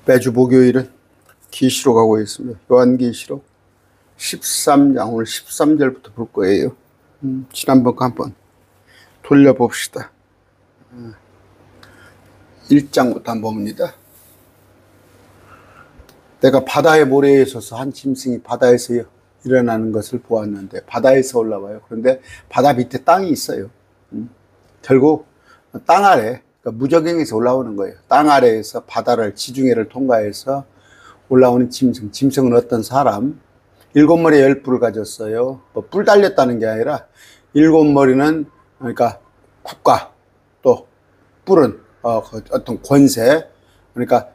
매주 목요일은 계시록 하고 있습니다. 요한계시록 13장, 오늘 13절부터 볼 거예요. 지난번 거 한번 돌려봅시다. 1장부터 한번 봅니다. 내가 바다의 모래에 서서 한 짐승이 바다에서 일어나는 것을 보았는데, 바다에서 올라와요. 그런데 바다 밑에 땅이 있어요. 결국 땅 아래, 그러니까 무저갱에서 올라오는 거예요. 땅 아래에서 바다를, 지중해를 통과해서 올라오는 짐승. 짐승은 어떤 사람? 7머리에 10뿔을 가졌어요. 뭐 뿔 달렸다는 게 아니라 7머리는 그러니까 국가, 또 뿔은 어떤 권세. 그러니까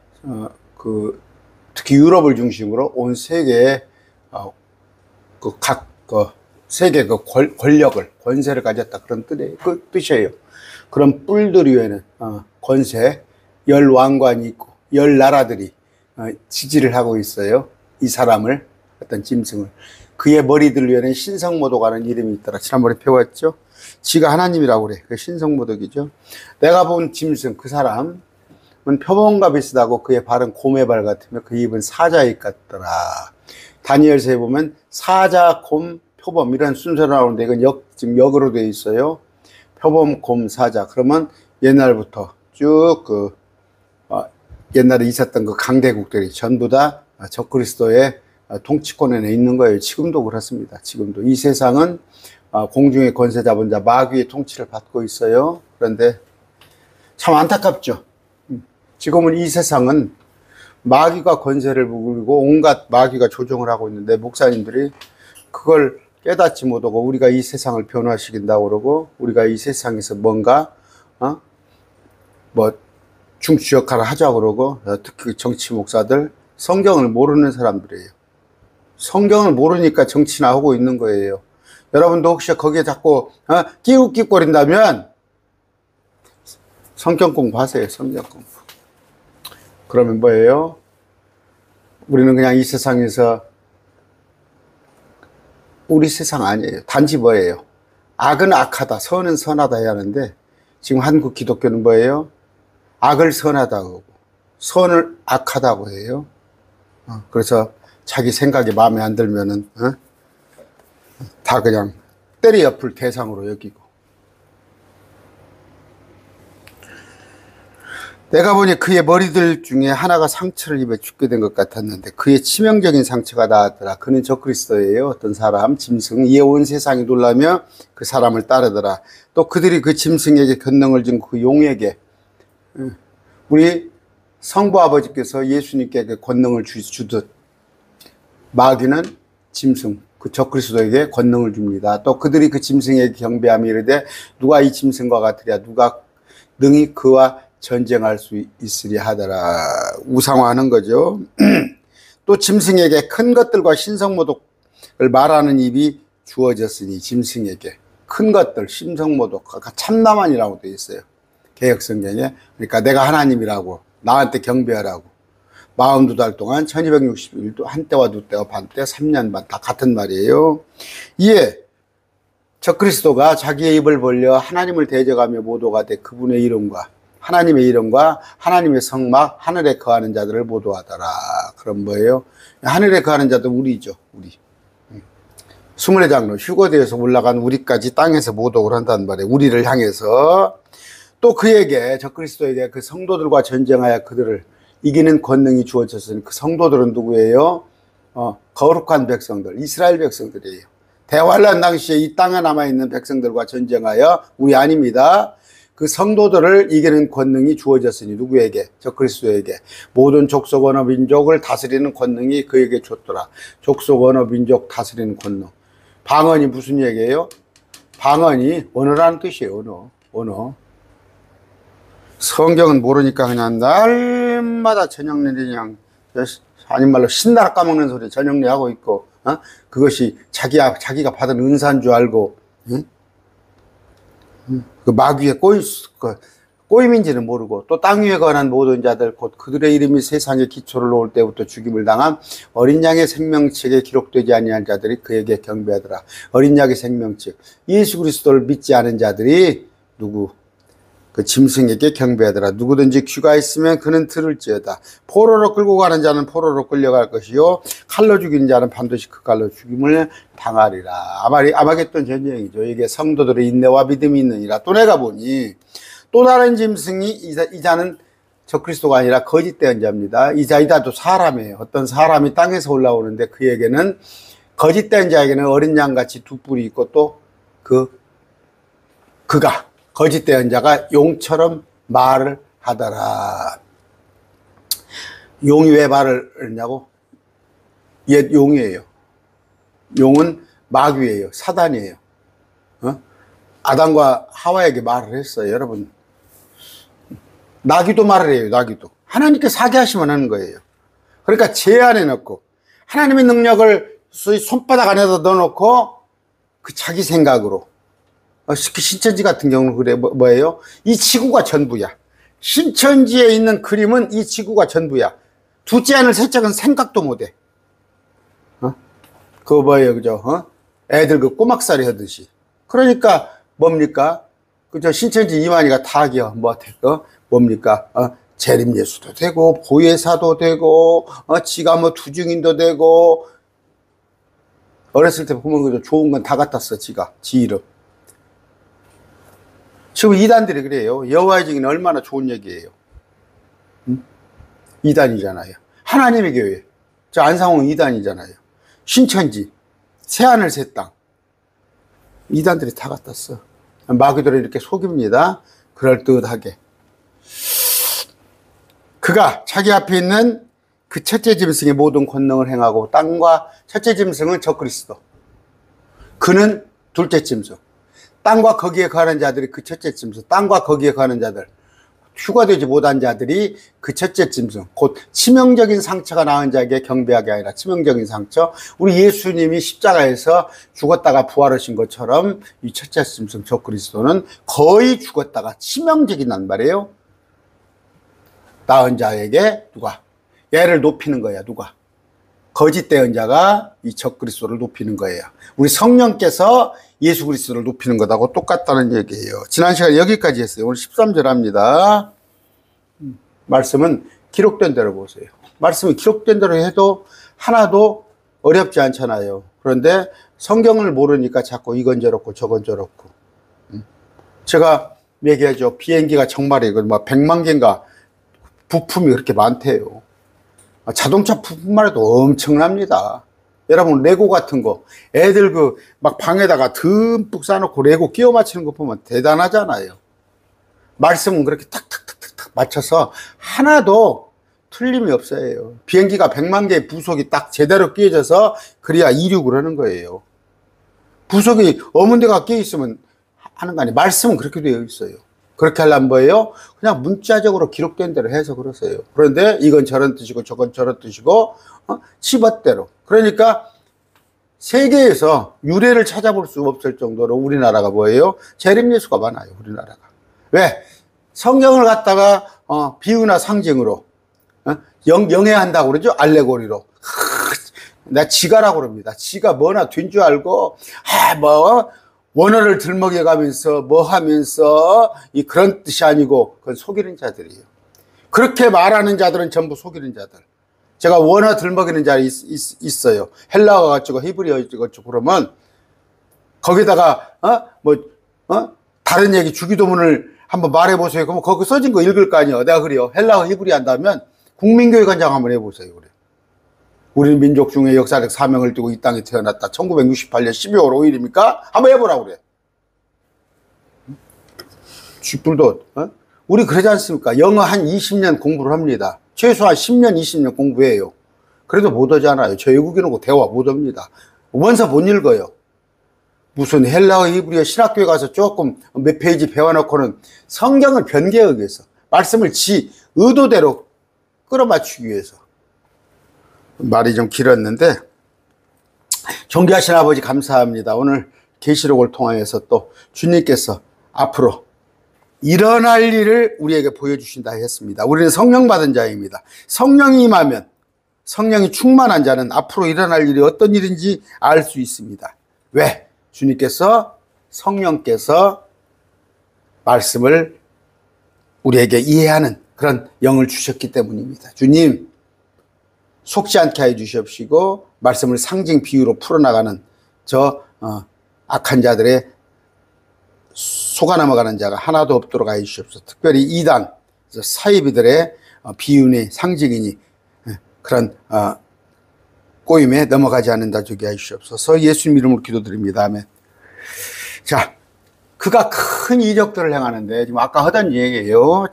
특히 유럽을 중심으로 온 세계에 세계 권력을, 권세를 가졌다, 그런 뜻이에요. 그런 뿔들 위에는 권세, 10왕관이 있고 10나라들이 지지를 하고 있어요. 이 사람을, 어떤 짐승을. 그의 머리들 위에는 신성모독하는 이름이 있더라. 지난번에 배웠죠. 지가 하나님이라고 그래. 그 신성모독이죠. 내가 본 짐승, 그 사람은 표범과 비슷하고 그의 발은 곰의 발 같으며 그 입은 사자의 입 같더라. 다니엘서에 보면 사자, 곰, 표범 이런 순서로 나오는데, 이건 지금 역으로 되어 있어요. 표범, 곰, 사자. 그러면 옛날부터 쭉 옛날에 있었던 그 강대국들이 전부 다 적그리스도의 통치권에 있는 거예요. 지금도 그렇습니다. 지금도 이 세상은 공중의 권세 잡은 자 마귀의 통치를 받고 있어요. 그런데 참 안타깝죠. 지금은 이 세상은 마귀가 권세를 부리고 온갖 마귀가 조종을 하고 있는데, 목사님들이 그걸 깨닫지 못하고 우리가 이 세상을 변화시킨다고 그러고, 우리가 이 세상에서 뭔가 중추 역할을 하자고 그러고, 특히 정치 목사들, 성경을 모르는 사람들이에요. 성경을 모르니까 정치나 하고 있는 거예요. 여러분도 혹시 거기에 자꾸 끼웃끼웃거린다면 성경 공부하세요. 성경 공부. 그러면 뭐예요? 우리는 그냥 이 세상에서, 우리 세상 아니에요. 단지 뭐예요? 악은 악하다, 선은 선하다 해야 하는데, 지금 한국 기독교는 뭐예요? 악을 선하다고 하고 선을 악하다고 해요. 그래서 자기 생각이 마음에 안 들면은 다 그냥 때려 엎을 대상으로 여기고. 내가 보니 그의 머리들 중에 하나가 상처를 입어 죽게 된 것 같았는데 그의 치명적인 상처가 나았더라. 그는 적그리스도예요. 어떤 사람, 짐승. 이에 온 세상이 놀라며 그 사람을 따르더라. 또 그들이 그 짐승에게 권능을 준 그 용에게, 우리 성부 아버지께서 예수님께 그 권능을 주듯 마귀는 짐승, 그 적그리스도에게 권능을 줍니다. 또 그들이 그 짐승에게 경배하며 이르되 누가 이 짐승과 같으랴, 누가 능히 그와 전쟁할 수 있으리 하더라. 우상화하는 거죠. 또 짐승에게 큰 것들과 신성모독을 말하는 입이 주어졌으니, 짐승에게 큰 것들, 신성모독, 참나만이라고 되어 있어요. 개혁성경에. 그러니까 내가 하나님이라고, 나한테 경배하라고. 42달 동안 1260일도 한때와 두때와 반때 3년 반 다 같은 말이에요. 이에 적그리스도가 자기의 입을 벌려 하나님을 대적하며 모독하되 그분의 이름과 하나님의 이름과 하나님의 성막, 하늘에 거하는 자들을 모독하더라. 그럼 뭐예요? 하늘에 거하는 자들 우리죠. 우리. 스물네 장로 휴거되어서 올라간 우리까지 땅에서 모독을 한단 말이에요. 우리를 향해서. 또 그에게, 적그리스도에게 그 성도들과 전쟁하여 그들을 이기는 권능이 주어졌으니, 그 성도들은 누구예요? 거룩한 백성들, 이스라엘 백성들이에요. 대환란 당시에 이 땅에 남아있는 백성들과 전쟁하여, 우리 아닙니다. 그 성도들을 이기는 권능이 주어졌으니, 누구에게? 적그리스도에게. 모든 족속, 언어, 민족을 다스리는 권능이 그에게 줬더라. 족속, 언어, 민족 다스리는 권능. 방언이 무슨 얘기예요? 방언이 언어라는 뜻이에요. 언어. 성경은 모르니까 그냥 날마다 저녁내 그냥, 아닌 말로 신나라 까먹는 소리 저녁내 하고 있고, 그것이 자기가 받은 은사인 줄 알고, 그 마귀의 꼬임인지는 모르고, 또 땅 위에 관한 모든 자들 곧 그들의 이름이 세상의 기초를 놓을 때부터 죽임을 당한 어린 양의 생명책에 기록되지 아니한 자들이 그에게 경배하더라. 어린 양의 생명책, 예수 그리스도를 믿지 않은 자들이 누구? 그 짐승에게 경배하더라. 누구든지 귀가 있으면 그는 들을지어다. 포로로 끌고 가는 자는 포로로 끌려갈 것이요 칼로 죽이는 자는 반드시 그 칼로 죽임을 당하리라. 아마겟돈 전쟁이죠. 이게 성도들의 인내와 믿음이 있느니라. 또 내가 보니 또 다른 짐승이 이 자는 적그리스도가 아니라 거짓된 자입니다. 이자도 사람이에요. 어떤 사람이 땅에서 올라오는데 그에게는 거짓된 자에게는 어린 양같이 두 뿔이 있고 또 그가 거짓된 자가 용처럼 말을 하더라. 용이 왜 말을 했냐고? 옛 용이에요. 용은 마귀예요. 사단이에요. 아담과 하와에게 말을 했어요. 여러분, 나귀도 말을 해요. 나귀도 하나님께 사기하시면 하는 거예요. 그러니까 제 안에 넣고 하나님의 능력을 손바닥 안에다 넣어놓고 그 자기 생각으로, 신천지 같은 경우는 그래. 뭐예요? 이 지구가 전부야. 신천지에 있는 그림은 이 지구가 전부야. 둘째 하늘 셋째는 생각도 못해. 그거 뭐예요, 그죠? 애들 그 꼬막살이 하듯이. 그러니까 뭡니까? 그죠? 신천지 이만희가 탁이요. 뭡니까? 재림예수도 되고 보혜사도 되고 지가 뭐 투증인도 되고. 어렸을 때 보면 그죠? 좋은 건 다 갖다 써. 지가 지 이름. 지금 이단들이 그래요. 여호와의 증인은 얼마나 좋은 얘기예요. 이단이잖아요. 하나님의 교회. 저 안상홍 이단이잖아요. 신천지, 새하늘 새 땅. 이단들이 다 갖다 써. 마귀들을 이렇게 속입니다. 그럴듯하게. 그가 자기 앞에 있는 그 첫째 짐승의 모든 권능을 행하고 땅과 첫째 짐승은 적그리스도. 그는 둘째 짐승. 땅과 거기에 가는 자들이 그 첫째 짐승. 땅과 거기에 가는 자들. 휴가되지 못한 자들이 그 첫째 짐승. 곧 치명적인 상처가 나은 자에게 경배하게 아니라 치명적인 상처. 우리 예수님이 십자가에서 죽었다가 부활하신 것처럼 이 첫째 짐승 적그리스도는 거의 죽었다가 치명적이란 말이에요. 나은 자에게 누가? 얘를 높이는 거야. 누가? 거짓된 자가 이 적그리스도를 높이는 거예요. 우리 성령께서 예수 그리스도를 높이는 것하고 똑같다는 얘기예요. 지난 시간에 여기까지 했어요. 오늘 13절 합니다. 말씀은 기록된 대로 보세요. 말씀이 기록된 대로 해도 하나도 어렵지 않잖아요. 그런데 성경을 모르니까 자꾸 이건 저렇고 저건 저렇고. 제가 얘기하죠. 비행기가 정말이고 막 100만 개인가 부품이 그렇게 많대요. 자동차 부품만 해도 엄청납니다. 여러분, 레고 같은 거, 애들 막 방에다가 듬뿍 싸놓고 레고 끼워 맞추는 거 보면 대단하잖아요. 말씀은 그렇게 탁탁탁탁 맞춰서 하나도 틀림이 없어요. 비행기가 100만 개의 부속이 딱 제대로 끼워져서 그래야 이륙을 하는 거예요. 부속이 어문 데가 끼어 있으면 하는 거 아니에요. 말씀은 그렇게 되어 있어요. 그렇게 하려면 뭐예요? 그냥 문자적으로 기록된 대로 해서 그러세요. 그런데 이건 저런 뜻이고 저건 저런 뜻이고 치멋대로. 그러니까 세계에서 유래를 찾아볼 수 없을 정도로 우리나라가 뭐예요? 재림예수가 많아요. 우리나라가. 왜? 성경을 갖다가 비유나 상징으로 영해한다고 그러죠? 알레고리로. 나 지가라고 그럽니다. 지가 뭐나 된 줄 알고 원어를 들먹여 가면서 뭐 하면서 그런 뜻이 아니고 그건 속이는 자들이에요. 그렇게 말하는 자들은 전부 속이는 자들. 제가 원어 들먹이는 자리 있어요. 헬라어 가지고 히브리어 가지고 그러면 거기다가 다른 얘기 주기도문을 한번 말해보세요. 그러면 거기 써진 거 읽을 거 아니에요. 내가 그래요. 헬라어 히브리 한다면 국민교회관장 한번 해보세요. 그래. 우리는 민족 중에 역사적 사명을 띠고 이 땅에 태어났다. 1968년 12월 5일입니까? 한번 해보라고 그래. 쥐뿔도, 우리 그러지 않습니까? 영어 한 20년 공부를 합니다. 최소한 10년, 20년 공부해요. 그래도 못 하잖아요. 저 외국인하고 대화 못 합니다. 원서 못 읽어요. 무슨 헬라어, 히브리어 신학교에 가서 조금 몇 페이지 배워놓고는 성경을 변개하기 위해서, 말씀을 지 의도대로 끌어맞추기 위해서. 말이 좀 길었는데, 존귀하신 아버지 감사합니다. 오늘 계시록을 통하여서 또 주님께서 앞으로 일어날 일을 우리에게 보여주신다 했습니다. 우리는 성령 받은 자입니다. 성령이 임하면, 성령이 충만한 자는 앞으로 일어날 일이 어떤 일인지 알 수 있습니다. 왜? 주님께서, 성령께서 말씀을 우리에게 이해하는 그런 영을 주셨기 때문입니다. 주님, 속지 않게 해 주시옵시고 말씀을 상징 비유로 풀어나가는 악한 자들의 속아 넘어가는 자가 하나도 없도록 하여 주시옵소서. 특별히 이단 사이비들의 비유니 상징이니 그런 꼬임에 넘어가지 않는다 주게 하여 주시옵소서. 예수님 이름으로 기도드립니다. 아멘. 자, 그가 큰 이적들을 행하는데 지금 아까 하던 얘기예요.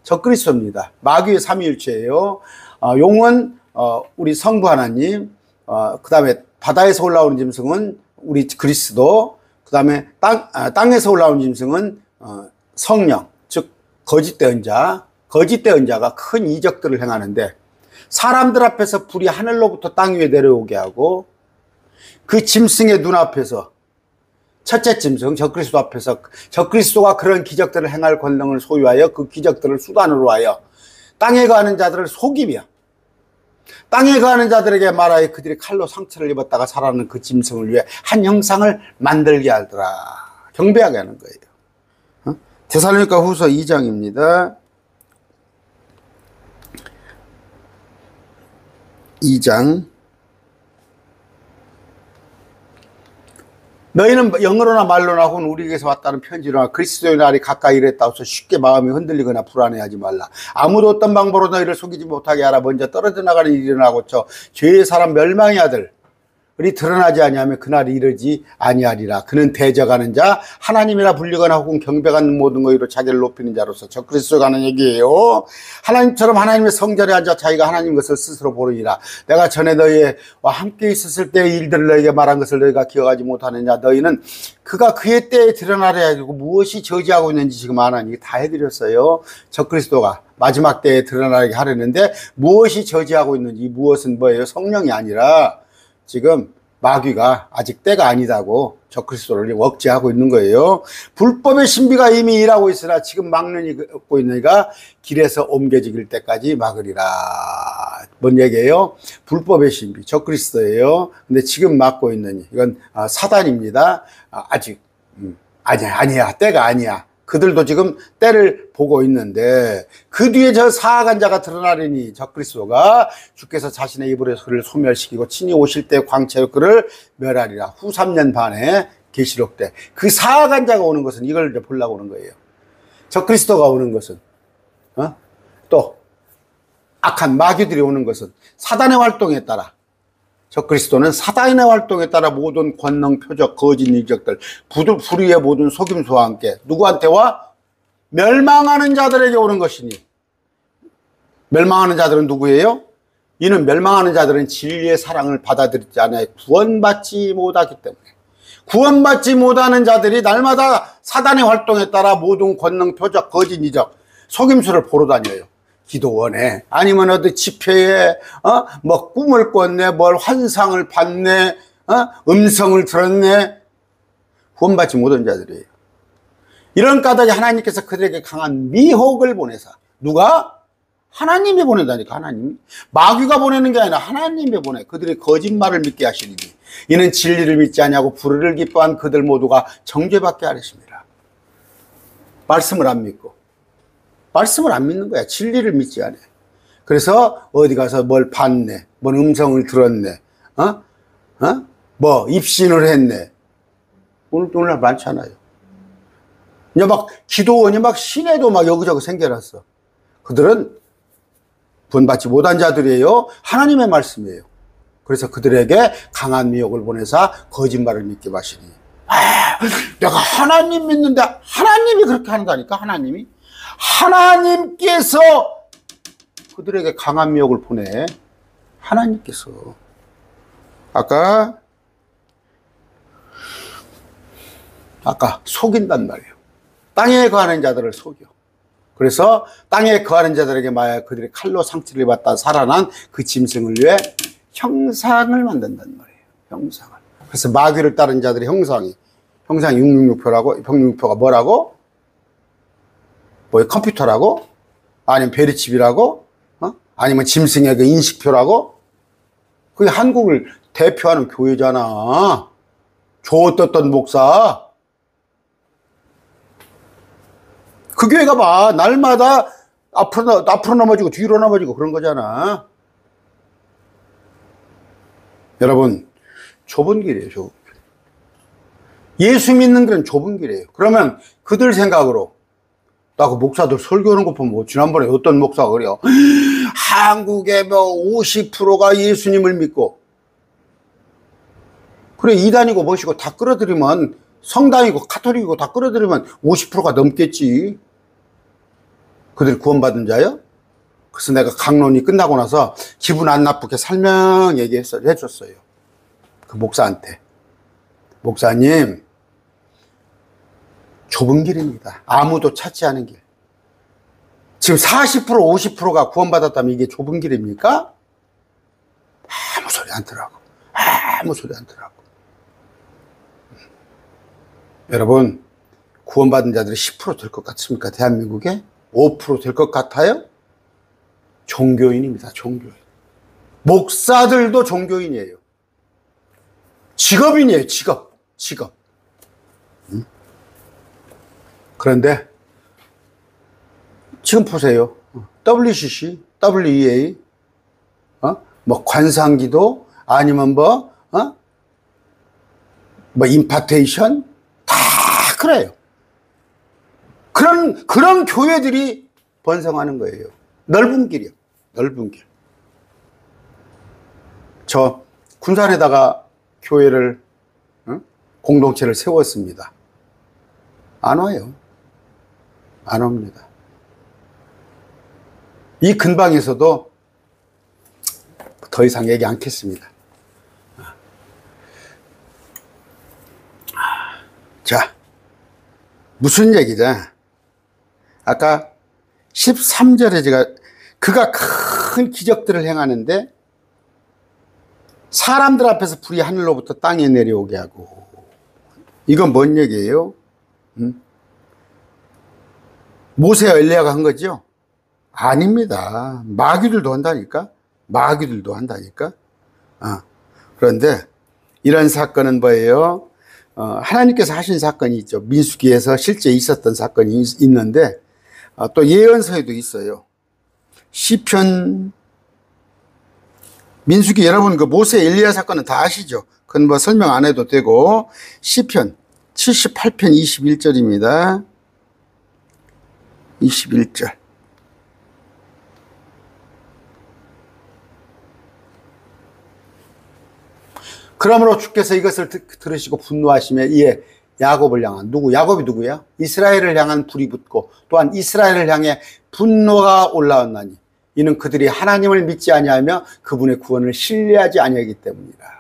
적그리스도입니다. 마귀의 삼위일체예요. 용은 우리 성부 하나님, 그 다음에 바다에서 올라오는 짐승은 우리 그리스도, 그 다음에 땅에서 올라오는 짐승은 성령, 즉 거짓된 자가 큰 이적들을 행하는데 사람들 앞에서 불이 하늘로부터 땅 위에 내려오게 하고 그 짐승의 눈앞에서 첫째 짐승 적그리스도 앞에서 적그리스도가 그런 기적들을 행할 권능을 소유하여 그 기적들을 수단으로 하여 땅에 거하는 자들을 속이며 땅에 거하는 자들에게 말하여 그들이 칼로 상처를 입었다가 살아나는 그 짐승을 위해 한 형상을 만들게 하더라. 경배하게 하는 거예요. 데살로니가 후서 2장입니다. 2장. 너희는 영어로나 말로나 혹은 우리에게서 왔다는 편지로나 그리스도의 날이 가까이 이랬다 해서 쉽게 마음이 흔들리거나 불안해하지 말라. 아무도 어떤 방법으로 너희를 속이지 못하게 하라. 먼저 떨어져 나가는 일이 일어나고쳐 죄의 사람 멸망의 아들이 드러나지 아니하면 그날이 이르지 아니하리라. 그는 대적하는 자, 하나님이라 불리거나 혹은 경배하는 모든 것으로 자기를 높이는 자로서 적그리스도가 하는 얘기예요. 하나님처럼 하나님의 성전에 앉아 자기가 하나님 것을 스스로 보르니라. 내가 전에 너희와 함께 있었을 때의 일들을 너희에게 말한 것을 너희가 기억하지 못하느냐. 너희는 그가 그의 때에 드러나려 하고 무엇이 저지하고 있는지 지금 아나니 다 해드렸어요. 적그리스도가 마지막 때에 드러나게 하려는데 무엇이 저지하고 있는지, 무엇은 뭐예요? 성령이 아니라 지금 마귀가 아직 때가 아니다고 적그리스도를 억제하고 있는 거예요. 불법의 신비가 이미 일하고 있으나 지금 막고 있는 이가 길에서 옮겨지길 때까지 막으리라. 뭔 얘기예요? 불법의 신비, 적그리스도예요. 근데 지금 막고 있는 이건 사단입니다. 아직 아니야, 때가 아니야. 그들도 지금 때를 보고 있는데 그 뒤에 저 사악한 자가 드러나리니 적그리스도가 주께서 자신의 입으로 그를 소멸시키고 친히 오실 때 광채로 그를 멸하리라. 후 3년 반에 계시록 때 그 사악한 자가 오는 것은 이걸 이제 보려고 오는 거예요. 적그리스도가 오는 것은 또 악한 마귀들이 오는 것은 사단의 활동에 따라, 적그리스도는 사단의 활동에 따라 모든 권능, 표적, 거짓 이적들, 불의의 모든 속임수와 함께 누구한테와? 멸망하는 자들에게 오는 것이니. 멸망하는 자들은 누구예요? 이는 멸망하는 자들은 진리의 사랑을 받아들이지 않아 구원받지 못하기 때문에. 구원받지 못하는 자들이 날마다 사단의 활동에 따라 모든 권능, 표적, 거짓 이적, 속임수를 보러 다녀요. 기도원에, 아니면 어디 집회에, 뭐 꿈을 꿨네, 뭘 환상을 봤네, 음성을 들었네. 구원받지 못한 자들이에요. 이런 까닭에 하나님께서 그들에게 강한 미혹을 보내사. 누가? 하나님이 보낸다니까, 하나님이. 마귀가 보내는 게 아니라 하나님이 보내. 그들이 거짓말을 믿게 하시리니 이는 진리를 믿지 아니하고 불의를 기뻐한 그들 모두가 정죄받게 하리십니다. 말씀을 안 믿고. 말씀을 안 믿는 거야. 진리를 믿지 않아. 그래서 어디 가서 뭘 봤네, 뭔 음성을 들었네, 뭐 입신을 했네. 오늘날 많잖아요. 이제 막 기도원이 막 시내도 막 여기저기 생겨났어. 그들은 구원받지 못한 자들이에요. 하나님의 말씀이에요. 그래서 그들에게 강한 미혹을 보내사 거짓말을 믿게 하시니. 내가 하나님 믿는데 하나님이 그렇게 한다니까. 하나님께서 그들에게 강한 미혹을 보내. 하나님께서 아까 속인단 말이에요. 땅에 거하는 자들을 속여. 그래서 땅에 거하는 자들에게 만약 그들이 칼로 상처를 입었다 살아난 그 짐승을 위해 형상을 만든단 말이에요. 형상을. 그래서 마귀를 따른 자들의 형상이 666표라고. 666표가 뭐라고? 뭐 컴퓨터라고? 아니면 베리칩이라고? 아니면 짐승의 그 인식표라고? 그게 한국을 대표하는 교회잖아. 조 떴던 목사. 그 교회가 봐. 날마다 앞으로 넘어지고 뒤로 넘어지고 그런 거잖아. 여러분, 좁은 길이에요, 좁은 길. 예수 믿는 길은 좁은 길이에요. 그러면 그들 생각으로, 나 그 목사들 설교하는 거 보면 뭐 지난번에 어떤 목사가 그래요. 한국의 뭐 50%가 예수님을 믿고, 그래, 이단이고 뭐시고 다 끌어들이면, 성당이고 카톨릭이고 다 끌어들이면 50%가 넘겠지. 그들이 구원받은 자요? 그래서 내가 강론이 끝나고 나서 기분 안 나쁘게 설명 해줬어요. 그 목사한테. 목사님, 좁은 길입니다. 아무도 찾지 않은 길. 지금 40% 50%가 구원받았다면 이게 좁은 길입니까? 아무 소리 안 더라고. 아무 소리 안 더라고. 여러분, 구원받은 자들이 10% 될 것 같습니까? 대한민국에? 5% 될 것 같아요? 종교인입니다. 종교인. 목사들도 종교인이에요. 직업인이에요. 직업. 그런데 지금 보세요. WCC, WEA, 뭐 관상기도 아니면 뭐 임파테이션 다 그래요. 그런 교회들이 번성하는 거예요. 넓은 길이요. 넓은 길. 저 군산에다가 교회를, 공동체를 세웠습니다. 안 와요. 안 옵니다. 이 근방에서도 더 이상 얘기 않겠습니다. 자, 무슨 얘기냐? 아까 13절에 그가 큰 기적들을 행하는데 사람들 앞에서 불이 하늘로부터 땅에 내려오게 하고, 이건 뭔 얘기예요? 모세와 엘리야가 한 거죠? 아닙니다. 마귀들도 한다니까? 그런데 이런 사건은 뭐예요? 하나님께서 하신 사건이 있죠. 민수기에서 실제 있었던 사건이 있는데, 또 예언서에도 있어요. 시편, 민수기, 여러분 그 모세 엘리야 사건은 다 아시죠? 그건 뭐 설명 안 해도 되고, 시편 78편 21절입니다. 21절. 그러므로 주께서 이것을 들으시고 분노하시며 이에 야곱을 향한, 야곱이 누구야? 이스라엘을 향한 불이 붙고 또한 이스라엘을 향해 분노가 올라왔나니 이는 그들이 하나님을 믿지 아니하며 그분의 구원을 신뢰하지 아니하기 때문이라.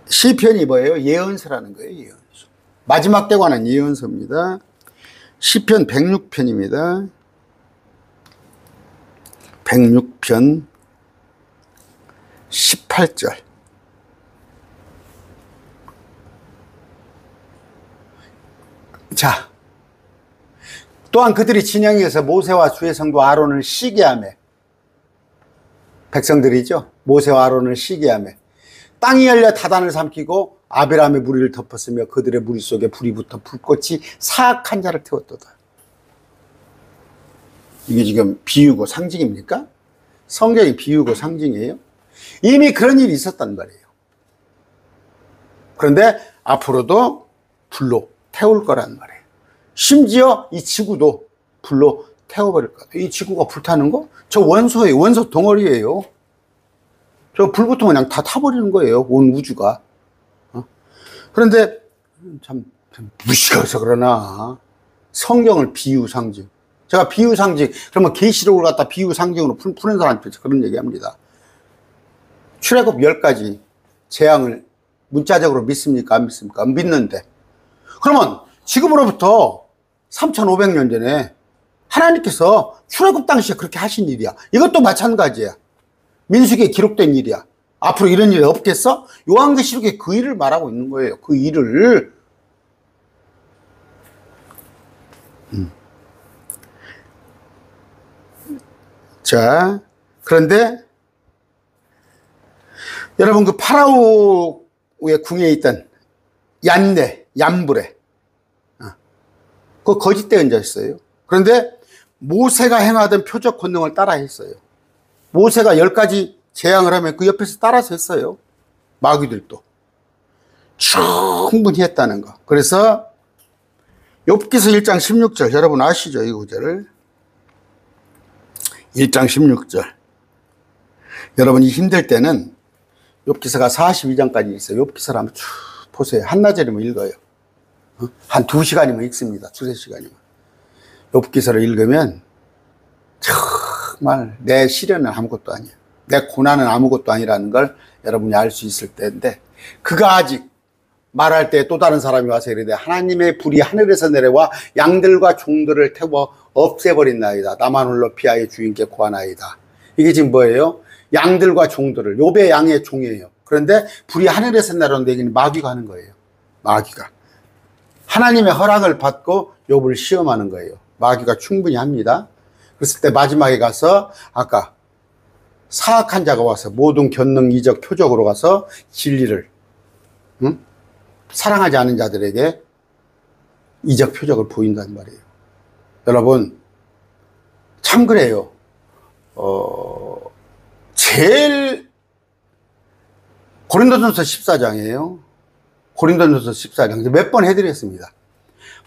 시편이 뭐예요? 예언서라는 거예요. 예언서. 마지막 때 관한 예언서입니다. 시편 106편입니다. 106편 18절. 자, 또한 그들이 진영에서 모세와 주의 성도 아론을 시기하며, 백성들이죠. 모세와 아론을 시기하며 땅이 열려 다단을 삼키고 아벨함의 무리를 덮었으며 그들의 무리 속에 불이 붙어 불꽃이 사악한 자를 태웠도다. 이게 지금 비유고 상징입니까? 성경이 비유고 상징이에요? 이미 그런 일이 있었단 말이에요. 그런데 앞으로도 불로 태울 거란 말이에요. 심지어 이 지구도 불로 태워버릴 거다. 이 지구가 불타는 거? 저 원소예요. 원소 덩어리예요. 저 불 붙으면 그냥 다 타버리는 거예요. 온 우주가. 그런데 참 무식해서 그러나 성경을 비유 상징. 제가 비유 상징, 그러면 계시록을 갖다 비유 상징으로 푸는 사람한테 그런 얘기합니다. 출애굽 10가지 재앙을 문자적으로 믿습니까? 안 믿습니까? 안 믿는데. 그러면 지금으로부터 3,500년 전에 하나님께서 출애굽 당시에 그렇게 하신 일이야. 이것도 마찬가지야. 민수기에 기록된 일이야. 앞으로 이런 일이 없겠어? 요한계시록에 그 일을 말하고 있는 거예요. 그 일을. 자, 그런데 여러분 그 파라오의 궁에 있던 얀브레 그거 거짓 대언자였어요. 그런데 모세가 행하던 표적 권능을 따라 했어요. 모세가 10가지 재앙을 하면 그 옆에서 따라서 했어요. 마귀들도. 충분히 했다는 거. 그래서 욥기서 1장 16절 여러분 아시죠? 이 구절을. 1장 16절. 여러분이 힘들 때는 욥기서가 42장까지 있어요. 욥기서를 한번 쭉 보세요. 한나절이면 읽어요. 한 2시간이면 읽습니다. 2-3시간이면. 욥기서를 읽으면 정말 내 시련은 아무것도 아니에요. 내 고난은 아무것도 아니라는 걸 여러분이 알 수 있을 때인데, 그가 아직 말할 때 또 다른 사람이 와서 이르되 하나님의 불이 하늘에서 내려와 양들과 종들을 태워 없애버린 나이다. 나만 홀로 피하여 주인께 구하나이다. 이게 지금 뭐예요? 양들과 종들을, 욥의 양의 종이에요. 그런데 불이 하늘에서 내려오는데 이게 마귀가 하는 거예요. 마귀가. 하나님의 허락을 받고 욥을 시험하는 거예요. 마귀가 충분히 합니다. 그랬을 때 마지막에 가서 아까 사악한 자가 와서 모든 견능, 이적, 표적으로 가서 진리를 사랑하지 않은 자들에게 이적, 표적을 보인단 말이에요. 여러분 참 그래요. 제일 고린도전서 14장이에요. 고린도전서 14장 몇 번 해드렸습니다.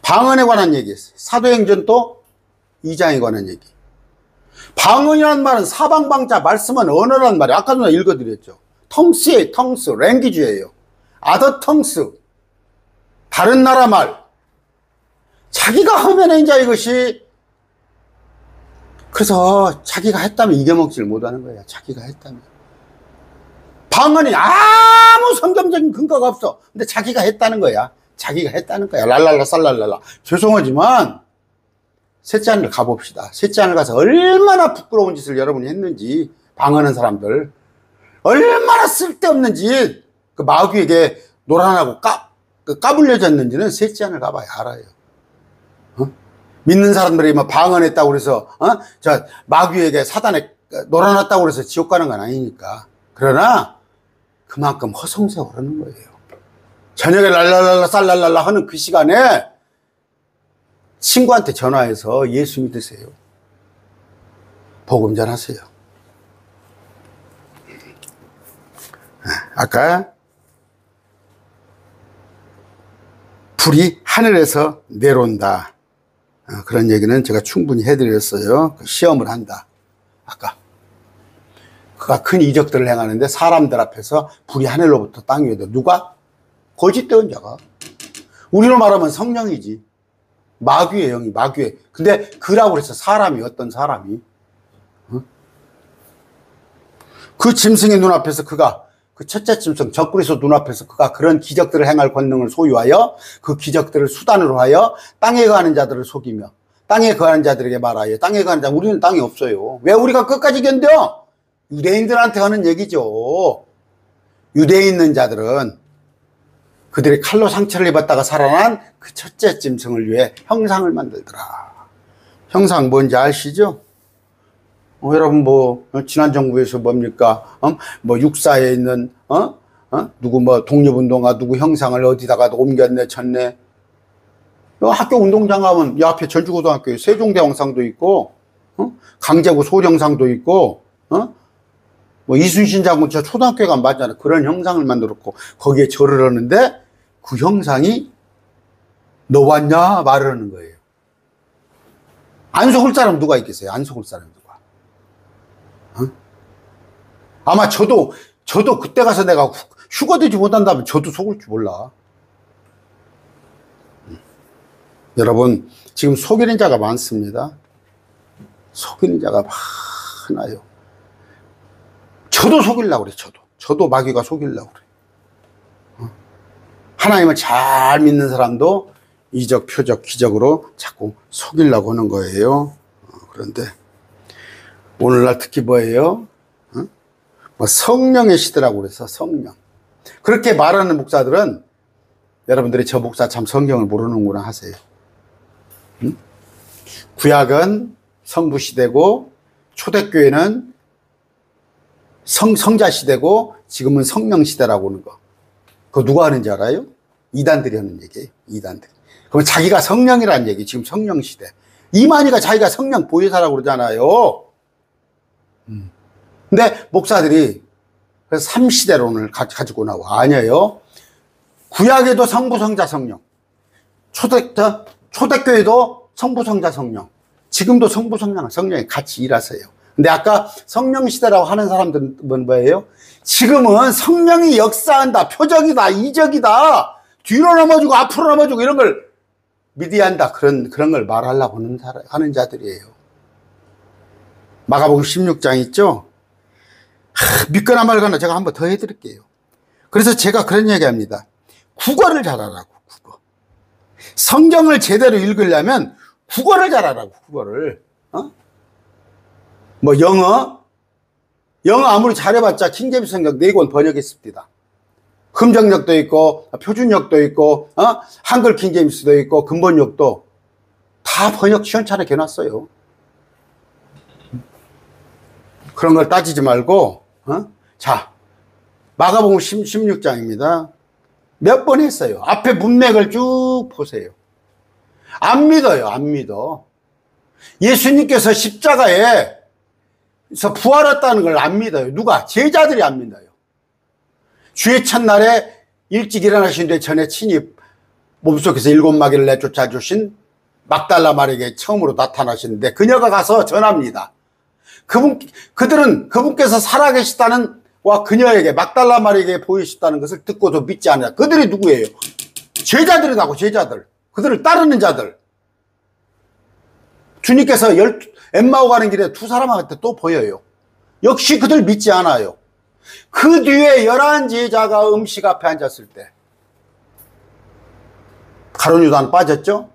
방언에 관한 얘기했어요. 사도행전도 2장에 관한 얘기. 방언이라는 말은 사방방자, 말씀은 언어란 말이에요. 아까 전에 읽어드렸죠. 텅스의 텅스, 랭귀지예요. 아더 텅스, 다른 나라 말. 자기가 하면 이제 이것이, 그래서 자기가 했다면 이겨먹지를 못하는 거예요. 자기가 했다면. 방언이 아무 성경적인 근거가 없어. 근데 자기가 했다는 거야. 자기가 했다는 거야. 랄랄라 쌀랄랄라. 죄송하지만 셋째 하늘 가봅시다. 셋째 하늘 가서 얼마나 부끄러운 짓을 여러분이 했는지, 방언하는 사람들 얼마나 쓸데없는지 그 마귀에게 노란하고 까불려졌는지는 셋째 하늘 가봐야 알아요. 믿는 사람들이 뭐 방언했다고 그래서 저 마귀에게 사단에 놀아놨다고 그래서 지옥 가는 건 아니니까. 그러나 그만큼 허송세월 하는 거예요. 저녁에 랄랄랄라 쌀랄랄라 하는 그 시간에 친구한테 전화해서 예수 믿으세요. 복음 전하세요. 아까 불이 하늘에서 내려온다. 그런 얘기는 제가 충분히 해드렸어요. 시험을 한다. 아까 그가 큰 이적들을 행하는데 사람들 앞에서 불이 하늘로부터 땅 위에 누가? 거짓된 자가. 우리로 말하면 성령이지. 마귀의 영이, 마귀의. 근데 그라고 그래서 사람이, 어떤 사람이 그 짐승의 눈앞에서 그가, 그 첫째 짐승 적그리스도 눈앞에서 그가 그런 기적들을 행할 권능을 소유하여 그 기적들을 수단으로 하여 땅에 거하는 자들을 속이며 땅에 거하는 자들에게 말하여, 땅에 거하는 자, 우리는 땅이 없어요. 왜 우리가 끝까지 견뎌? 유대인들한테 하는 얘기죠. 유대에 있는 자들은 그들이 칼로 상처를 입었다가 살아난 그 첫째 짐승을 위해 형상을 만들더라. 형상 뭔지 아시죠? 여러분 지난 정부에서 뭡니까? 뭐 육사에 있는 누구 뭐 독립운동가 누구 형상을 어디다가 옮겼네 쳤네. 학교 운동장 가면 이 앞에 전주고등학교에 세종대왕상도 있고 강제구 소령상도 있고 뭐 이순신 장군 저 초등학교에 가면 맞잖아. 그런 형상을 만들었고 거기에 절을 하는데 그 형상이 너 왔냐 말을 하는 거예요. 안 속을 사람 누가 있겠어요? 안 속을 사람 누가? 아마 저도 그때 가서 내가 휴가되지 못한다면 저도 속을 줄 몰라. 여러분 지금 속이는 자가 많습니다. 속이는 자가 많아요. 저도 속이려고 그래. 저도 마귀가 속이려고 그래. 하나님을 잘 믿는 사람도 이적, 표적, 기적으로 자꾸 속이려고 하는 거예요. 그런데 오늘날 특히 뭐예요? 뭐 성령의 시대라고 그래서 성령. 그렇게 말하는 목사들은 여러분들이 저 목사 참 성경을 모르는구나 하세요. 구약은 성부 시대고 초대교회는 성자 시대고 지금은 성령 시대라고 하는 거. 그거 누가 하는지 알아요? 이단들이 하는 얘기예요. 이단들이. 그럼 자기가 성령이란 얘기, 지금 성령 시대. 이만희가 자기가 성령 보혜사라고 그러잖아요. 근데 목사들이 그래서 삼시대론을 가지고 나와. 아니에요. 구약에도 성부, 성자, 성령. 초대교회도 성부, 성자, 성령. 지금도 성부, 성령이 같이 일하세요. 근데 아까 성령 시대라고 하는 사람들은 뭐예요? 지금은 성령이 역사한다, 표적이다, 이적이다, 뒤로 넘어지고 앞으로 넘어지고 이런 걸 미디한다. 그런 걸 말하려고 하는 자들이에요. 마가복음 16장 있죠? 믿거나 말거나 제가 한번 더 해드릴게요. 그래서 제가 그런 얘기 합니다. 국어를 잘하라고, 국어. 성경을 제대로 읽으려면 국어를 잘하라고, 국어를. 뭐, 영어 아무리 잘해봤자 킹제임스 성경 4권 번역했습니다. 금정역도 있고, 표준역도 있고, 한글 킹제임스도 있고, 근본역도 다 번역 시원찮게 해놨어요. 그런 걸 따지지 말고, 자, 마가복음 16장입니다. 몇 번 했어요. 앞에 문맥을 쭉 보세요. 안 믿어요, 안 믿어. 예수님께서 십자가에서 부활했다는 걸 안 믿어요. 누가? 제자들이 안 믿어요. 주의 첫날에 일찍 일어나신 뒤 전에 친히 몸속에서 7마귀를 내쫓아 주신 막달라 마리아에게 처음으로 나타나시는데 그녀가 가서 전합니다. 그분께서 살아계시다는 와 그녀에게 막달라 마리아에게 보이셨다는 것을 듣고도 믿지 않아요. 그들이 누구예요? 제자들이라고, 제자들. 그들을 따르는 자들. 주님께서 엠마오 가는 길에 2사람한테 또 보여요. 역시 그들 믿지 않아요. 그 뒤에 11제자가 음식 앞에 앉았을 때 가룟 유다는 빠졌죠.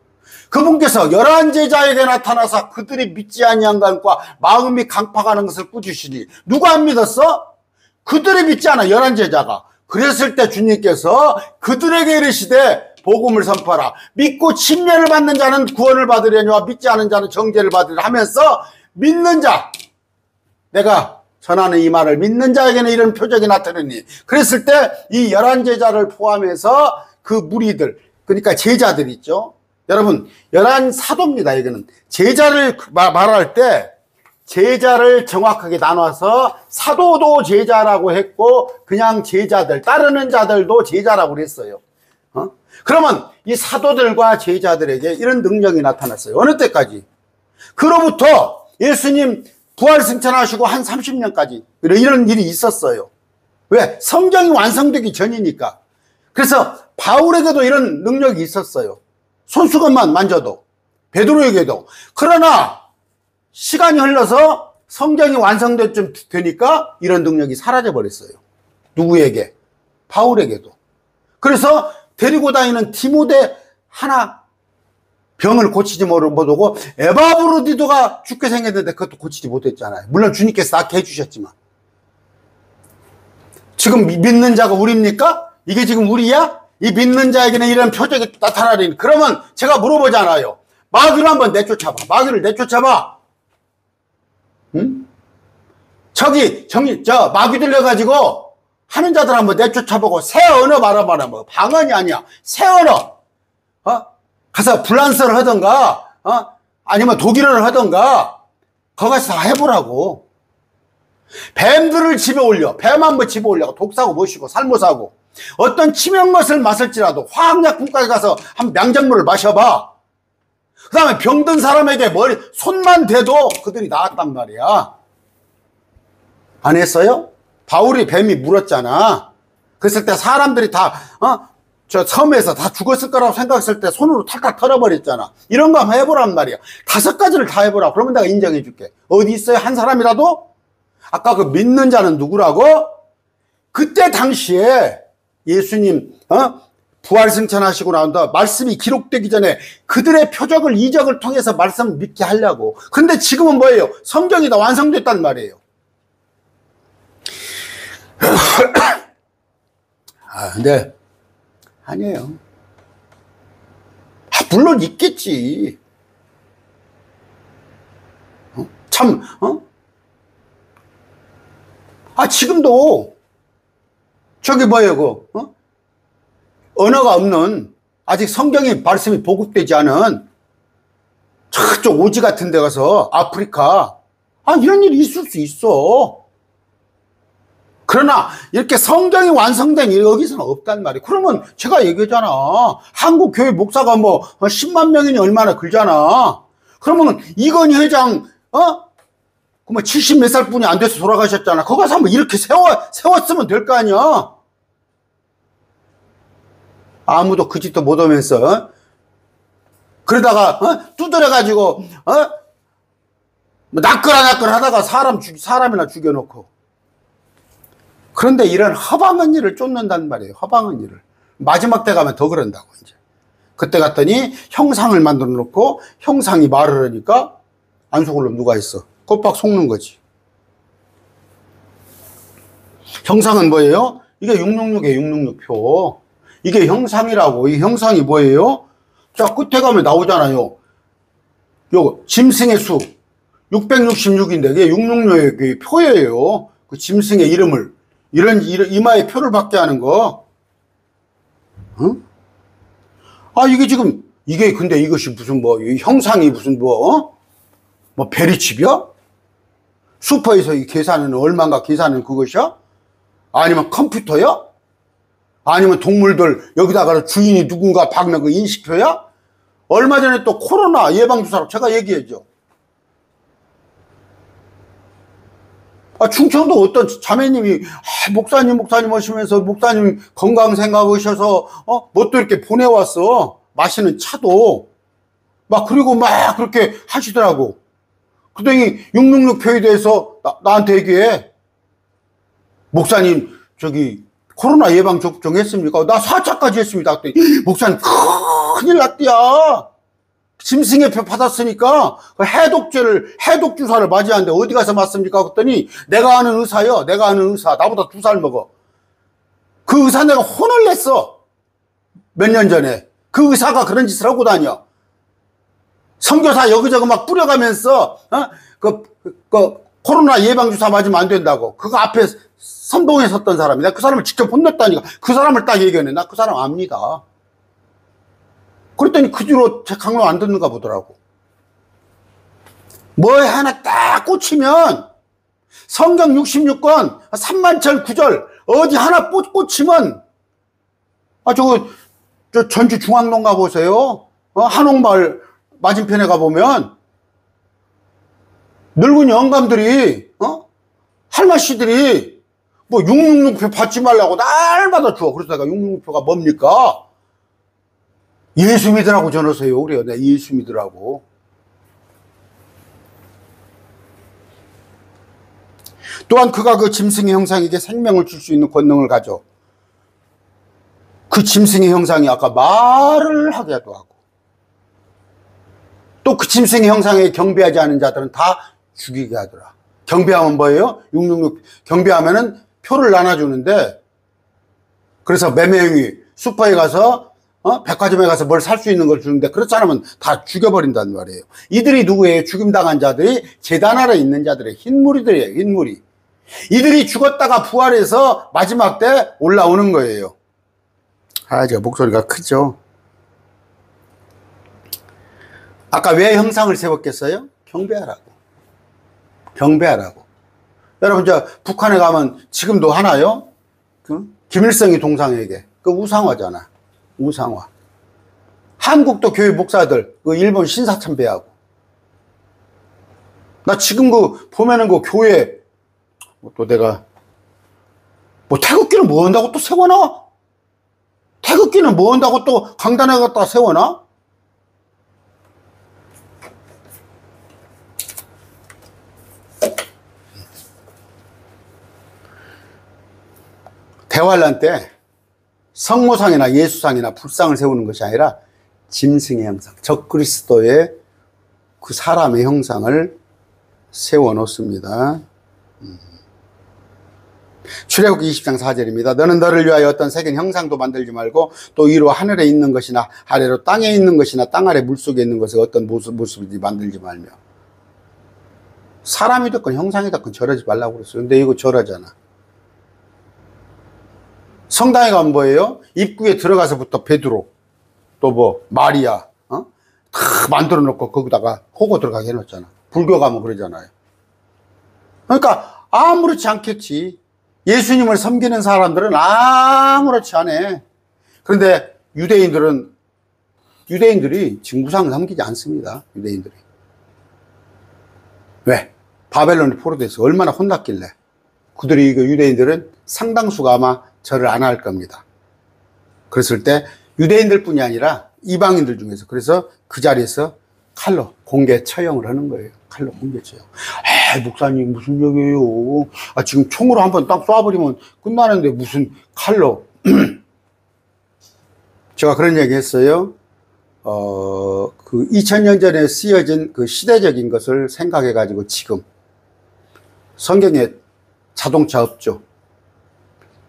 그분께서 11제자에게 나타나서 그들이 믿지 아니한 것과 마음이 강팍하는 것을 꾸짖으시니 누가 안 믿었어? 그들이 믿지 않아, 11제자가. 그랬을 때 주님께서 그들에게 이르시되 복음을 선포하라. 믿고 침례를 받는 자는 구원을 받으려니와 믿지 않은 자는 정죄를 받으려 하면서 믿는 자, 내가 전하는 이 말을 믿는 자에게는 이런 표적이 나타나니. 그랬을 때 이 11제자를 포함해서 그 무리들, 그러니까 제자들 있죠. 여러분, 11사도입니다. 이거는 제자를 말할 때 제자를 정확하게 나눠서 사도도 제자라고 했고 그냥 제자들, 따르는 자들도 제자라고 그랬어요. 그러면 이 사도들과 제자들에게 이런 능력이 나타났어요. 어느 때까지? 그로부터 예수님 부활 승천하시고 한 30년까지 이런 일이 있었어요. 왜? 성경이 완성되기 전이니까. 그래서 바울에게도 이런 능력이 있었어요. 손수건만 만져도, 베드로에게도. 그러나 시간이 흘러서 성경이 완성될 되니까 이런 능력이 사라져 버렸어요. 누구에게? 바울에게도. 그래서 데리고 다니는 디모데 하나 병을 고치지 못하고 에바브로디도가 죽게 생겼는데 그것도 고치지 못했잖아요. 물론 주님께서 낫게 해주셨지만. 지금 믿는 자가 우리입니까? 이게 지금 우리야? 이 믿는 자에게는 이런 표적이 나타나리니. 그러면 제가 물어보잖아요. 마귀를 한번 내쫓아봐. 마귀를 내쫓아봐. 응? 마귀 들려가지고 하는 자들 한번 내쫓아보고 새 언어 말아봐라. 뭐 방언이 아니야. 새 언어. 가서 불란서를 하던가, 아니면 독일어를 하던가, 거기 가서 다 해보라고. 뱀들을 집에 올려. 뱀 한번 집에 올려. 독사고 모시고, 살모사고. 어떤 치명것을 마실지라도 화학약품까지 가서 한 명작물을 마셔봐. 그 다음에 병든 사람에게 손만 대도 그들이 나았단 말이야. 안 했어요? 바울이 뱀이 물었잖아. 그랬을 때 사람들이 다, 저 섬에서 다 죽었을 거라고 생각했을 때 손으로 탁탁 털어버렸잖아. 이런 거 한번 해보란 말이야. 5가지를 다 해보라. 그러면 내가 인정해 줄게. 어디 있어요? 한 사람이라도? 아까 그 믿는 자는 누구라고? 그때 당시에 예수님 부활 승천하시고 나온다. 말씀이 기록되기 전에 그들의 표적을, 이적을 통해서 말씀을 믿게 하려고. 근데 지금은 뭐예요? 성경이 다 완성됐단 말이에요. 근데 아니에요. 물론 있겠지. 지금도 저기 뭐예요, 언어가 없는 아직 성경의 말씀이 보급되지 않은 저쪽 오지 같은 데 가서 아프리카, 이런 일이 있을 수 있어. 그러나 이렇게 성경이 완성된 일이 여기서는 없단 말이에요. 그러면 제가 얘기했잖아. 한국 교회 목사가 뭐 10만 명이니 얼마나 글잖아. 그러면 이건희 회장 그뭐 70 몇 살 뿐이 안 돼서 돌아가셨잖아. 거기 가서 한번 이렇게 세웠으면 될 거 아니야. 아무도 그 짓도 못 하면서 그러다가 두드려가지고 뭐 낚으라 하다가 사람이나 죽여놓고. 그런데 이런 허방한 일을 쫓는단 말이에요. 허방한 일을. 마지막 때 가면 더 그런다고 이제. 그때 갔더니 형상을 만들어 놓고 형상이 말을 하니까 안 속을 놈 누가 있어. 꼬박 속는 거지. 형상은 뭐예요? 이게 666이에요. 666표. 이게 형상이라고. 이 형상이 뭐예요? 자, 끝에 가면 나오잖아요. 요거 짐승의 수 666인데 이게 666의 표예요. 그 짐승의 이름을 이런 이마에 표를 받게 하는 거. 응? 이게 지금 근데 이것이 무슨 뭐 이 형상이 무슨 뭐 베리칩이야? 슈퍼에서 이 계산은 얼마인가 계산은 그것이야? 아니면 컴퓨터야? 아니면 동물들 여기다가 주인이 누군가 박는 그 인식표야? 얼마 전에 또 코로나 예방주사로 제가 얘기했죠. 충청도 어떤 자매님이 목사님 하시면서 목사님 건강 생각하셔서 뭐 또 이렇게 보내왔어. 마시는 차도 막 그리고 막 그렇게 하시더라고. 그러더니 666표에 대해서 나한테 얘기해. 목사님 저기 코로나 예방 접종 했습니까? 나 4차까지 했습니다. 그랬더니 목사님 큰일 났대야. 짐승의 표 받았으니까 해독 주사를 맞이하는데 어디 가서 맞습니까? 그랬더니 내가 아는 의사요. 내가 아는 의사. 나보다 2살 먹어. 그 의사 내가 혼을 냈어. 몇 년 전에. 그 의사가 그런 짓을 하고 다녀. 선교사 여기저기 막 뿌려가면서 코로나 예방 주사 맞으면 안 된다고. 그거 앞에 선동에 섰던 사람이다. 그 사람을 직접 혼냈다니까. 그 사람을 딱 얘기하네. 나 그 사람 압니다. 그랬더니 그 뒤로 제 강로 안 듣는가 보더라고. 뭐에 하나 딱 꽂히면 성경 66권 3만철 9절 어디 하나 꽂히면 저 전주 중앙동 가보세요. 한옥마을 맞은편에 가보면 늙은 영감들이 할머니들이 뭐 666표 받지 말라고 날마다 줘. 그래서 내가 666표가 뭡니까? 예수 믿으라고 전하세요. 그래요. 네, 예수 믿으라고. 또한 그가 그 짐승의 형상에게 생명을 줄 수 있는 권능을 가져. 그 짐승의 형상이 아까 말을 하게도 하고. 또 그 짐승의 형상에 경배하지 않은 자들은 다 죽이게 하더라. 경배하면 뭐예요? 666 경배하면은 표를 나눠주는데, 그래서 매매형이 슈퍼에 가서 백화점에 가서 뭘 살 수 있는 걸 주는데 그렇지 않으면 다 죽여버린단 말이에요. 이들이 누구예요? 죽임당한 자들이 제단 아래 있는 자들의 흰무리들이에요. 흰무리. 이들이 죽었다가 부활해서 마지막 때 올라오는 거예요. 저 목소리가 크죠? 아까 왜 형상을 세웠겠어요? 경배하라고. 경배하라고. 여러분 북한에 가면 지금도 하나요? 김일성이 동상에게 그 우상화잖아. 우상화. 한국도 교회 목사들 그 일본 신사참배하고. 나 지금 보면은 교회 또 내가 태극기는 뭐 한다고 또 세워놔? 태극기는 뭐 한다고 또 강단에 갖다 세워놔? 대환란 때 성모상이나 예수상이나 불상을 세우는 것이 아니라 짐승의 형상, 적그리스도의 그 사람의 형상을 세워놓습니다. 출애굽기 20장 4절입니다. 너는 너를 위하여 어떤 색은 형상도 만들지 말고 또 위로 하늘에 있는 것이나 아래로 땅에 있는 것이나 땅 아래 물속에 있는 것을 어떤 모습이지 만들지 말며. 사람이 됐건 형상이 됐건 절하지 말라고 그랬어요. 근데 이거 절하잖아. 성당에 가면 뭐예요? 입구에 들어가서부터 베드로 또 뭐 마리아, 다 만들어 놓고 거기다가 호고 들어가게 해놓잖아. 불교 가면 그러잖아요. 그러니까 아무렇지 않겠지. 예수님을 섬기는 사람들은 아무렇지 않아. 그런데 유대인들이 지금 우상 섬기지 않습니다. 유대인들이. 왜? 바벨론이 포로돼서 얼마나 혼났길래. 그들이 유대인들은 상당수가 아마 절을 안 할 겁니다. 그랬을 때 유대인들 뿐이 아니라 이방인들 중에서, 그래서 그 자리에서 칼로 공개 처형을 하는 거예요. 칼로 공개 처형. 목사님 무슨 얘기예요? 지금 총으로 한번 딱 쏴버리면 끝나는데 무슨 칼로. 제가 그런 얘기 했어요. 그 2000년 전에 쓰여진 그 시대적인 것을 생각해 가지고 지금 성경에 자동차 없죠.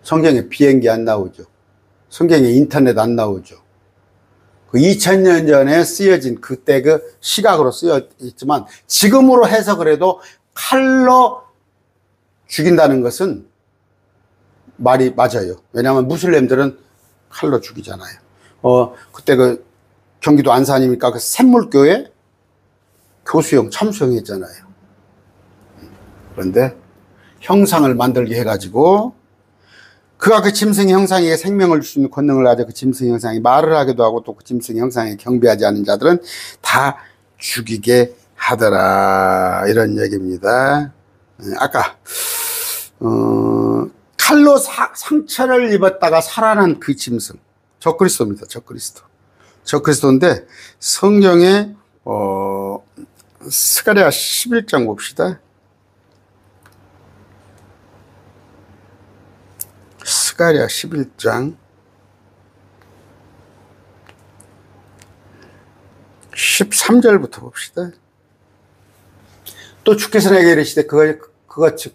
성경에 비행기 안 나오죠. 성경에 인터넷 안 나오죠. 그 2000년 전에 쓰여진 그때 그 시각으로 쓰여 있지만 지금으로 해석을 해도 칼로 죽인다는 것은 말이 맞아요. 왜냐하면 무슬림들은 칼로 죽이잖아요. 그때 그 경기도 안산이니까 그 샘물교회 교수형 참수형했잖아요. 그런데 형상을 만들게 해가지고 그가 그 짐승의 형상에 생명을 줄 수 있는 권능을 가져 그 짐승의 형상이 말을 하기도 하고 또 그 짐승의 형상에 경배하지 않는 자들은 다 죽이게 하더라. 이런 얘기입니다. 아까 칼로 상처를 입었다가 살아난 그 짐승 적그리스도입니다. 적그리스도인데 성경에 스가랴 11장 봅시다. 스가랴 11장 13절부터 봅시다. 또 주께서 내게 이르시되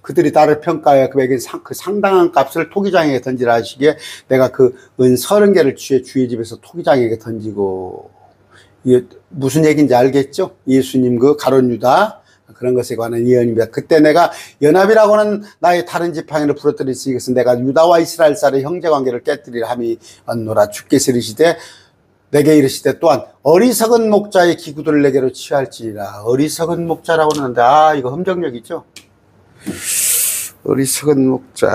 그들이 나를 평가하여 그에게 그 상당한 값을 토기장에게 던지라 하시기에 내가 그 은 30개를 주의 집에서 토기장에게 던지고. 이게 무슨 얘기인지 알겠죠? 예수님 그 가룟 유다 그런 것에 관한 예언입니다. 그때 내가 연합이라고 하는 나의 다른 지팡이를 부러뜨릴 수 있겠어. 내가 유다와 이스라엘 쌀의 형제관계를 깨뜨리라 함이 언노라. 주께서 이르시되 내게 이르시되 또한 어리석은 목자의 기구들을 내게로 취할지니라. 어리석은 목자라고 하는데 이거 흠정력이죠. 어리석은 목자.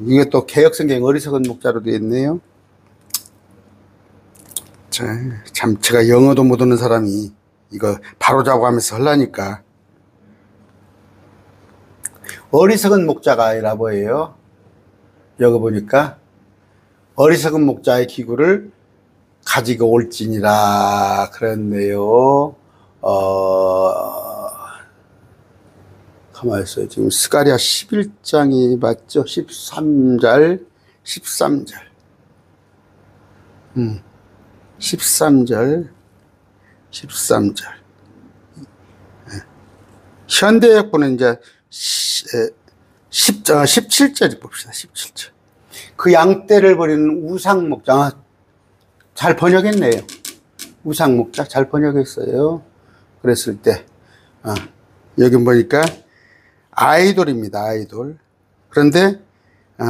이게 또 개역성경 어리석은 목자로 되어 있네요. 참 제가 영어도 못하는 사람이 이거 바로잡고 하면서 하려니까. 어리석은 목자가 아니라 뭐예요? 여기 보니까 어리석은 목자의 기구를 가지고 올지니라 그랬네요. 가만히 있어요. 지금 스가랴 11장이 맞죠? 13절 13절 현대역보는 이제 17절 봅시다. 17절. 그 양떼를 버리는 우상목자. 잘 번역했네요. 우상목자 잘 번역했어요. 그랬을 때 여기 보니까 아이돌입니다. 아이돌. 그런데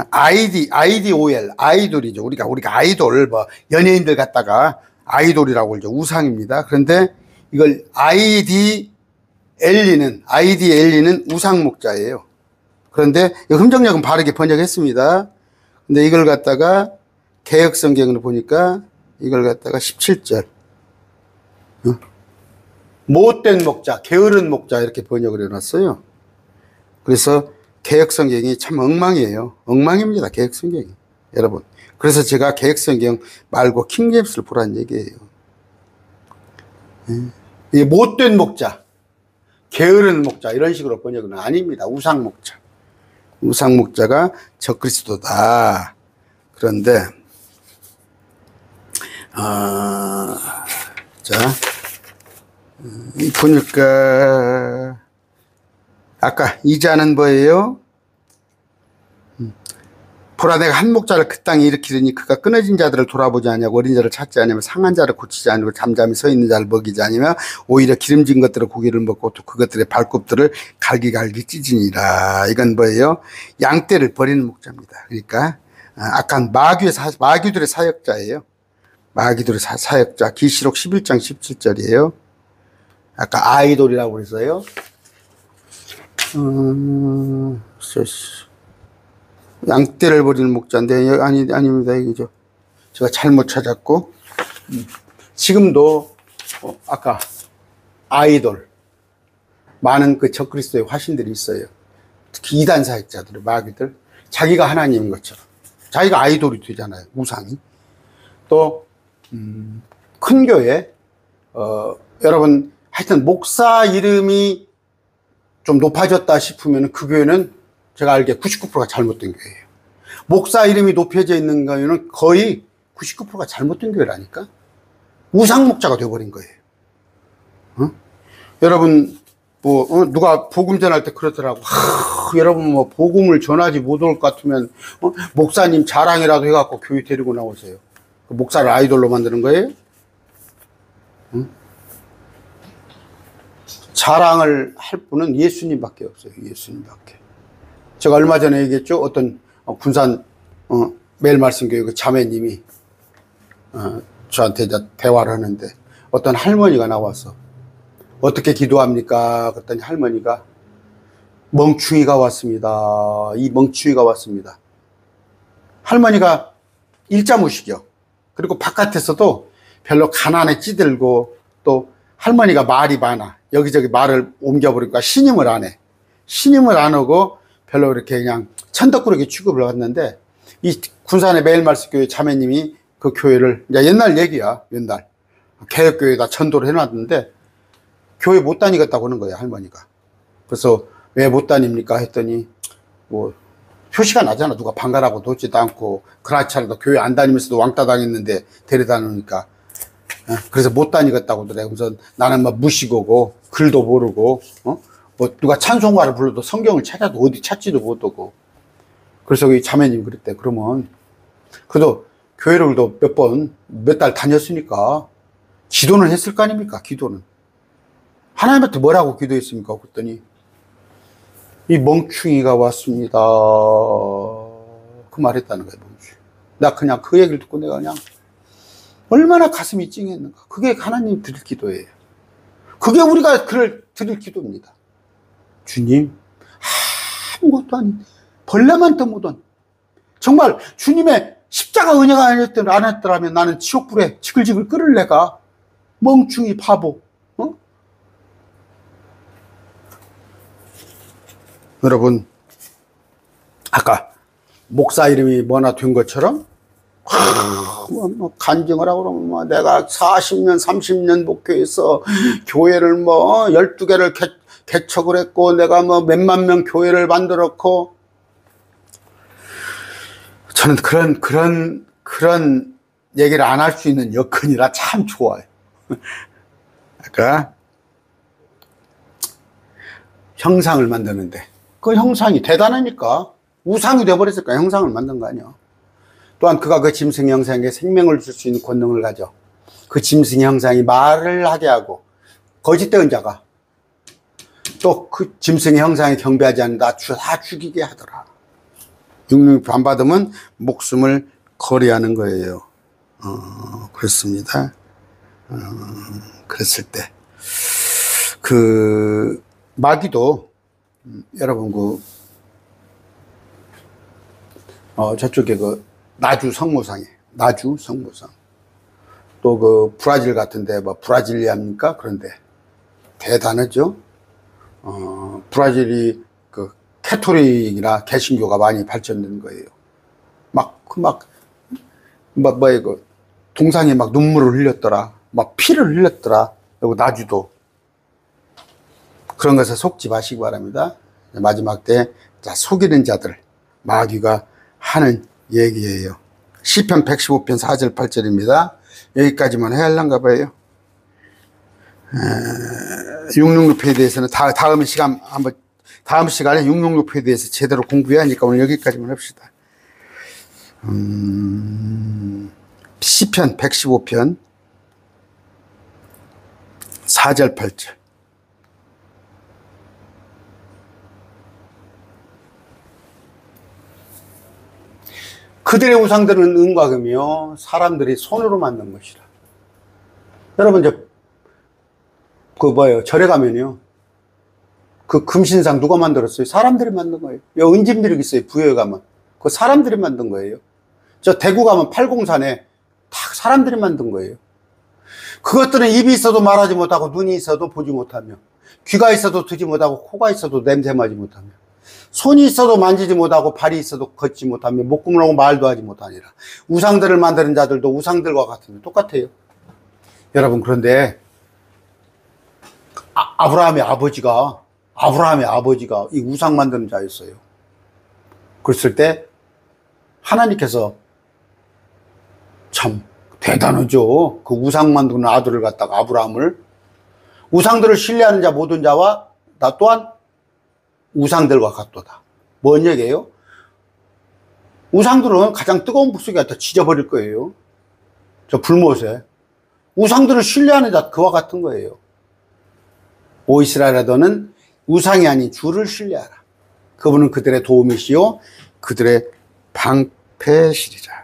IDOL 아이돌이죠. 우리가 아이돌 뭐 연예인들 갖다가 아이돌이라고 그러죠. 우상입니다. 그런데 이걸 IDLE는 우상목자예요. 그런데 흠정역은 바르게 번역했습니다. 근데 이걸 갖다가 개역성경으로 보니까 이걸 갖다가 17절 못된 목자, 게으른 목자 이렇게 번역을 해놨어요. 그래서 개역성경이 참 엉망이에요. 엉망입니다. 개역성경이. 여러분. 그래서 제가 개역성경 말고 킹제임스를 보라는 얘기예요. 이 못된 목자, 게으른 목자 이런 식으로 번역은 아닙니다. 우상목자. 우상목자가 적그리스도다. 그런데 보니까 아까 이자는 뭐예요? 보라 내가 한 목자를 그 땅에 일으키더니 그가 끊어진 자들을 돌아보지 아니하고 어린 자를 찾지 아니하며 상한 자를 고치지 아니하고 잠잠히 서 있는 자를 먹이지 아니하며 오히려 기름진 것들을 고기를 먹고 또 그것들의 발굽들을 갈기갈기 찢으니라. 이건 뭐예요? 양떼를 버리는 목자입니다. 그러니까 아까 마귀들의 사역자예요. 마귀들의 사역자 계시록 11장 17절이에요. 아까 아이돌이라고 그랬어요. 양떼를 버리는 목자인데 아닙니다. 이거죠. 제가 잘못 찾았고 지금도 아까 아이돌 많은 그 적그리스도의 화신들이 있어요. 특히 이단 사역자들, 마귀들 자기가 하나님인 것처럼 자기가 아이돌이 되잖아요. 우상이. 또 큰 교회 여러분 하여튼 목사 이름이 좀 높아졌다 싶으면 그 교회는 제가 알기에 99%가 잘못된 교회예요. 목사 이름이 높여져 있는 교회는 거의 99%가 잘못된 교회라니까. 우상 목자가 되어버린 거예요. 여러분 누가 복음 전할 때 그러더라고. 여러분 뭐 복음을 전하지 못할 것 같으면 목사님 자랑이라도 해갖고 교회 데리고 나오세요. 그 목사를 아이돌로 만드는 거예요? 자랑을 할 분은 예수님밖에 없어요. 예수님밖에. 제가 얼마 전에 얘기했죠. 어떤 군산 매일 말씀 교회 그 자매님이 저한테 대화를 하는데 어떤 할머니가 나와서 어떻게 기도합니까? 그랬더니 할머니가 멍충이가 왔습니다. 이 멍충이가 왔습니다. 할머니가 일자무식이요. 그리고 바깥에서도 별로 가난에 찌들고 또 할머니가 말이 많아. 여기저기 말을 옮겨버리니까 신임을 안 해. 신임을 안 하고 별로 이렇게 그냥 천덕꾸러기 취급을 했는데 이 군산의 매일 말씀 교회 자매님이 그 교회를 이제 옛날 얘기야. 옛날 개혁교회에다 전도를 해놨는데 교회 못 다니겠다고 하는 거예요. 할머니가. 그래서 왜 못 다닙니까? 했더니 뭐 표시가 나잖아. 누가 방가라고 돕지도 않고 그렇지 않아도 교회 안 다니면서도 왕따 당했는데 데려다 놓으니까 그래서 못 다니겠다고 그래. 그래서 나는 막 무식하고 글도 모르고 뭐 누가 찬송가를 불러도 성경을 찾아도 어디 찾지도 못하고 그래서 이 자매님 그랬대. 그러면 그래도 교회를 몇 달 다녔으니까 기도는 했을 거 아닙니까? 기도는 하나님한테 뭐라고 기도했습니까? 그랬더니 이 멍충이가 왔습니다. 그 말했다는 거예요. 멍충이. 나 그냥 그 얘기를 듣고 내가 그냥 얼마나 가슴이 찡했는가. 그게 하나님 드릴 기도예요. 그게 우리가 드릴 기도입니다. 주님, 아무것도 아닌 벌레만 떠묻은 정말 주님의 십자가 은혜가 안 했더라면 나는 지옥불에 지글지글 끓을 내가 멍충이 바보. 여러분 아까 목사 이름이 뭐나 된 것처럼 간증을 하고 그러면 내가 40년 30년 목회해서 교회를 12개를 개척을 했고 내가 몇만 명 교회를 만들었고 저는 그런 얘기를 안 할 수 있는 여건이라 참 좋아요. 아까 형상을 만드는데 그 형상이 대단하니까 우상이 되어버렸을까. 형상을 만든 거 아니야. 또한 그가 그 짐승 형상에게 생명을 줄 수 있는 권능을 가져 그 짐승 형상이 말을 하게 하고 거짓된 자가 또 그 짐승의 형상에 경배하지 않는다 다 죽이게 하더라. 육류 반받으면 목숨을 거래하는 거예요. 그렇습니다. 그랬을 때 그 마귀도 여러분 저쪽에 나주 성모상에 나주 성모상 또 그 브라질 같은데 브라질리아입니까? 그런데 대단하죠. 브라질이 그 캐토릭이나 개신교가 많이 발전된 거예요. 이거 동상에 눈물을 흘렸더라. 피를 흘렸더라. 그리고 나주도 그런 것에 속지 마시기 바랍니다. 마지막 때 속이는 자들 마귀가 하는 얘기예요. 시편 115편 4절 8절입니다. 여기까지만 해야 할란가 봐요. 666표에 대해서는 다음 시간에 666표에 대해서 제대로 공부해야 하니까 오늘 여기까지만 합시다. 시편 115편 4절 8절 그들의 우상들은 은과 금이요 사람들이 손으로 만든 것이라. 여러분 이제 그 뭐예요? 절에 가면요 그 금신상 누가 만들었어요? 사람들이 만든 거예요. 여기 은진비륵 있어요. 부여에 가면 그 사람들이 만든 거예요. 저 대구 가면 팔공산에 다 사람들이 만든 거예요. 그것들은 입이 있어도 말하지 못하고 눈이 있어도 보지 못하며 귀가 있어도 듣지 못하고 코가 있어도 냄새 맡지 못하며 손이 있어도 만지지 못하고 발이 있어도 걷지 못하며 목구멍으로 말도 하지 못하니라. 우상들을 만드는 자들도 우상들과 같으면 똑같아요. 여러분 그런데 아브라함의 아버지가 이 우상 만드는 자였어요. 그랬을 때 하나님께서 참 대단하죠. 그 우상 만드는 아들을 갖다가 아브라함을 우상들을 신뢰하는 자 모든 자와 나 또한 우상들과 같도다. 뭔 얘기예요? 우상들은 가장 뜨거운 불 속에 갖다 지져버릴 거예요. 저 불못에. 우상들을 신뢰하는 자 그와 같은 거예요. 오 이스라엘아 너는 우상이 아닌 주를 신뢰하라. 그분은 그들의 도움이시요 그들의 방패시리라.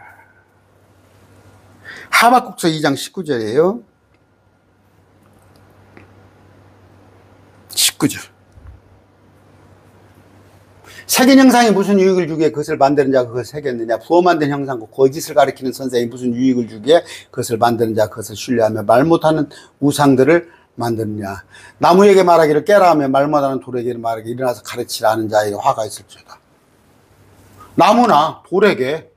하박국서 2장 19절이에요. 19절. 새긴 형상이 무슨 유익을 주기에 그것을 만드는 자가 그것을 새겼느냐. 부어 만든 형상과 거짓을 가리키는 선생이 무슨 유익을 주기에 그것을 만드는 자가 그것을 신뢰하며 말 못하는 우상들을 만드느냐. 나무에게 말하기를 깨라 하며 말 못하는 돌에게 말하기를 일어나서 가르치라 하는 자에게 화가 있을지어다. 나무나 돌에게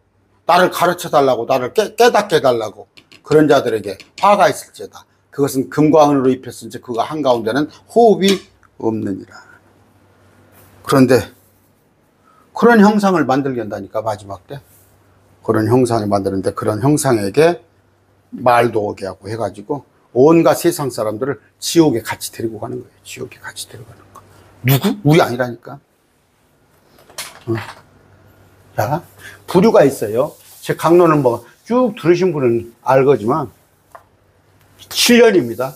나를 가르쳐달라고 나를 깨닫게 해달라고 그런 자들에게 화가 있을지어다. 그것은 금과 은으로 입혔은지 그가 한가운데는 호흡이 없느니라. 그런데 그런 형상을 만들게 한다니까. 마지막 때 그런 형상을 만드는데 그런 형상에게 말도 오게 하고 해가지고 온갖 세상 사람들을 지옥에 같이 데리고 가는 거예요. 지옥에 같이 데리고 가는 거. 누구? 우리 아니라니까. 자, 부류가 있어요. 제 강론을 뭐 쭉 들으신 분은 알거지만 7년입니다.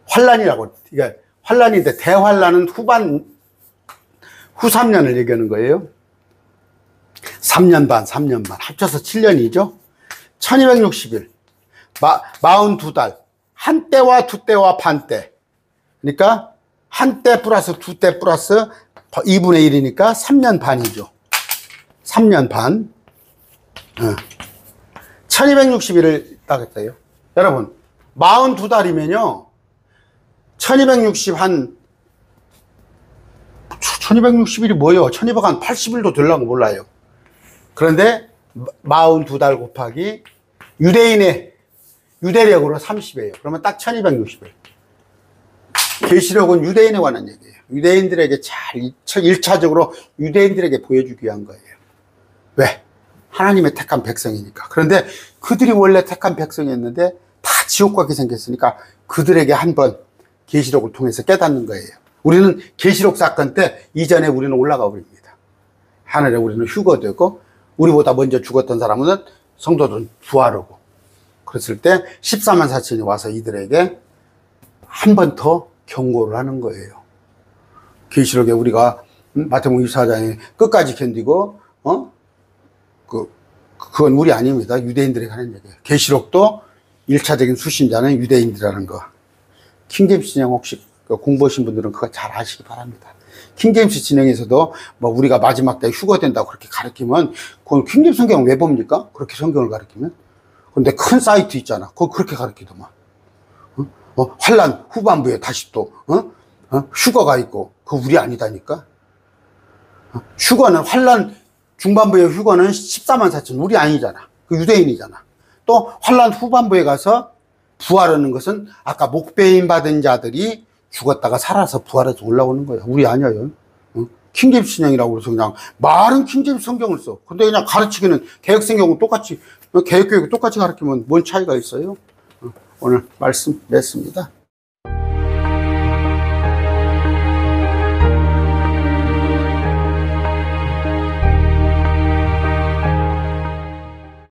환란이라고. 이게 환란인데 대환란은 후 3년을 얘기하는 거예요. 3년 반 합쳐서 7년이죠. 1260일 42달 한 때와 두 때와 반 때. 그러니까 한 때 플러스 두 때 플러스 2분의 1이니까 3년 반이죠. 3년 반. 1260일을 딱 했어요. 여러분 42달이면요 1260일이 뭐예요? 1280일도 되려고 몰라요. 그런데 42달 곱하기 유대력으로 30이에요. 그러면 딱 1260일. 계시록은 유대인에 관한 얘기예요. 유대인들에게 잘 1차적으로 유대인들에게 보여주기 위한 거예요. 왜? 하나님의 택한 백성이니까. 그런데 그들이 원래 택한 백성이었는데 다 지옥 가게 생겼으니까 그들에게 한번 계시록을 통해서 깨닫는 거예요. 우리는 계시록 사건 때 이전에 우리는 올라가 버립니다. 하늘에 우리는 휴거되고 우리보다 먼저 죽었던 사람은 성도들은 부활하고 그랬을 때 14만 4천이 와서 이들에게 한 번 더 경고를 하는 거예요. 계시록에 우리가 마태복음 24장에 끝까지 견디고 그건 우리 아닙니다. 유대인들에게 하는 얘기예요. 계시록도 1차적인 수신자는 유대인들이라는 거. 킹제임스 진영 혹시 공부하신 분들은 그거 잘 아시기 바랍니다. 킹제임스 진영에서도 뭐 우리가 마지막 때 휴거된다고 그렇게 가르치면 그건 킹제임스 성경을 왜 봅니까? 그렇게 성경을 가르치면. 근데 큰 사이트 있잖아. 그거 그렇게 가르치더만. 환란 후반부에 다시 또 휴거가 있고 그거 우리 아니다니까. 휴거는 환란 중반부의 휴거는 14만 4천 우리 아니잖아. 그 유대인이잖아. 또 환란 후반부에 가서 부활하는 것은 아까 목배임 받은 자들이 죽었다가 살아서 부활해서 올라오는 거야. 우리 아니에요. 킹제임스 신앙이라고 그래서 그냥 말은 킹제임스 성경을 써. 근데 그냥 가르치기는 개혁 성경은 똑같이 개혁교육을 똑같이 가르치면 뭔 차이가 있어요? 오늘 말씀 맺습니다.